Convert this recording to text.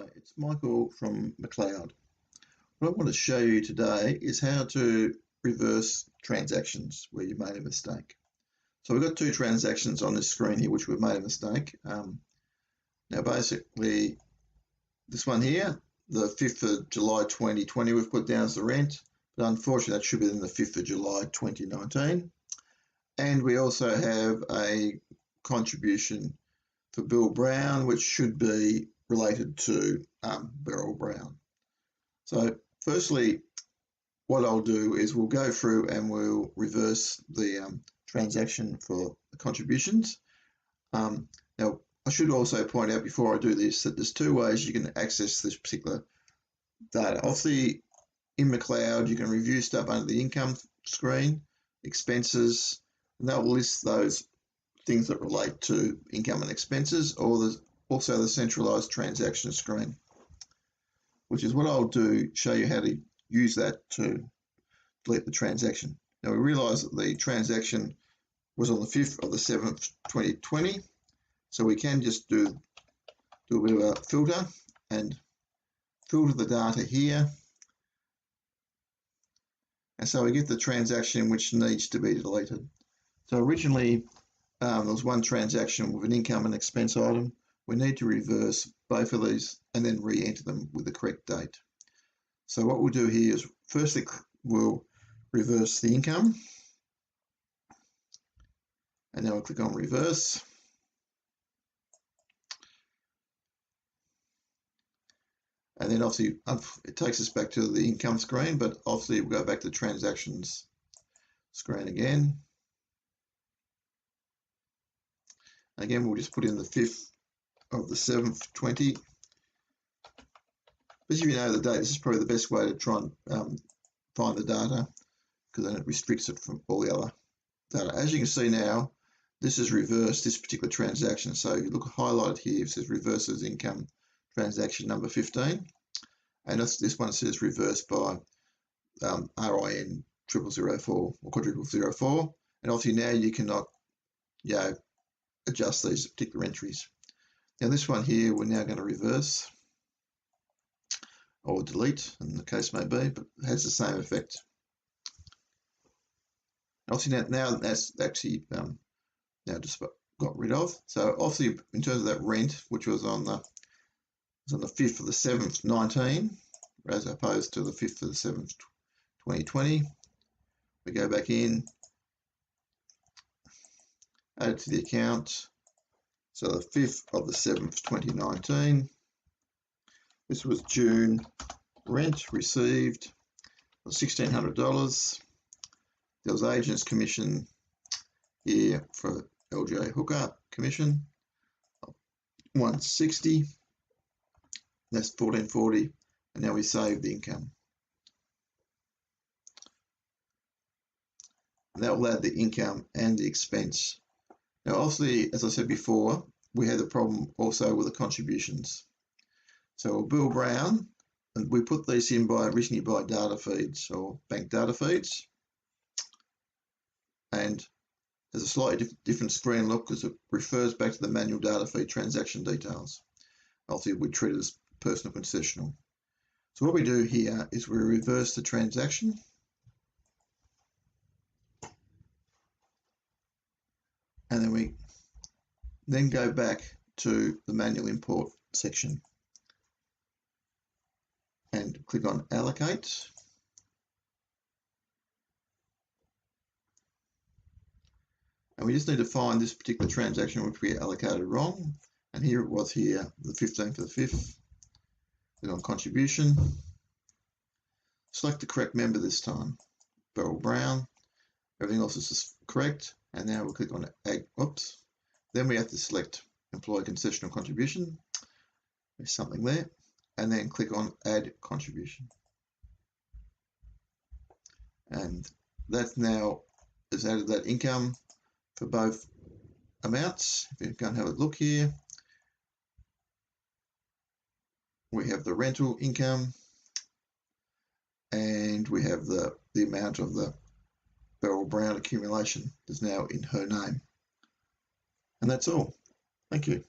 Hi, it's Michael from McLeod. What I want to show you today is how to reverse transactions where you made a mistake. So we've got two transactions on this screen here which we've made a mistake. Now basically this one here, the 5th of July 2020 we've put down as the rent, but unfortunately that should be in the 5th of July 2019. And we also have a contribution for Bill Brown which should be related to Beryl Brown. So firstly, what I'll do is we'll go through and we'll reverse the transaction for the contributions. Now, I should also point out before I do this that there's two ways you can access this particular data. Obviously, in McLeod, you can review stuff under the income screen, expenses, and that will list those things that relate to income and expenses, or there's also the centralized transaction screen, which is what I'll do, show you how to use that to delete the transaction. Now we realise that the transaction was on the 5th of the 7th, 2020, so we can just do a bit of a filter and filter the data here. And so we get the transaction which needs to be deleted. So originally there was one transaction with an income and expense item. We need to reverse both of these and then re-enter them with the correct date. So what we'll do here is firstly we'll reverse the income, and then we'll click on reverse. And then obviously it takes us back to the income screen, but obviously we'll go back to the transactions screen again. Again, we'll just put in the 5th of the 7th, 20. As you know the date, this is probably the best way to try and find the data, because then it restricts it from all the other data. As you can see now, this is reversed, this particular transaction. So you look highlighted here, it says reverses income transaction number 15. And this one says reversed by RIN 0004 or quadruple 04. And obviously now you cannot adjust these particular entries. Now this one here, we're now going to reverse or delete, and the case may be, but it has the same effect. Obviously now that's actually now just got rid of. So obviously in terms of that rent, which was on the 5th of the 7th, 19, as opposed to the 5th of the 7th, 2020, we go back in, add it to the account. So the 5th of the 7th, 2019, this was June rent received was $1,600. There was agent's commission here for LJ Hooker commission of $160. That's $1,440, and now we save the income. And that will add the income and the expense. Now, obviously, as I said before, we had the problem also with the contributions. So Bill Brown, and we put these in originally by data feeds or bank data feeds, and there's a slightly different screen look because it refers back to the manual data feed transaction details. Obviously, we treat it as personal concessional. So what we do here is we reverse the transaction, and then we go back to the manual import section and click on allocate. And we just need to find this particular transaction which we allocated wrong. And here it was here, the 15th of the 5th. Click on contribution. Select the correct member this time, Beryl Brown. Everything else is just correct. And now we'll click on Then we have to select employee concessional contribution. There's something there. And then click on add contribution. And that now has added that income for both amounts. If you go and have a look here, we have the rental income and we have the amount of the Beryl Brown accumulation is now in her name. And that's all. Thank you.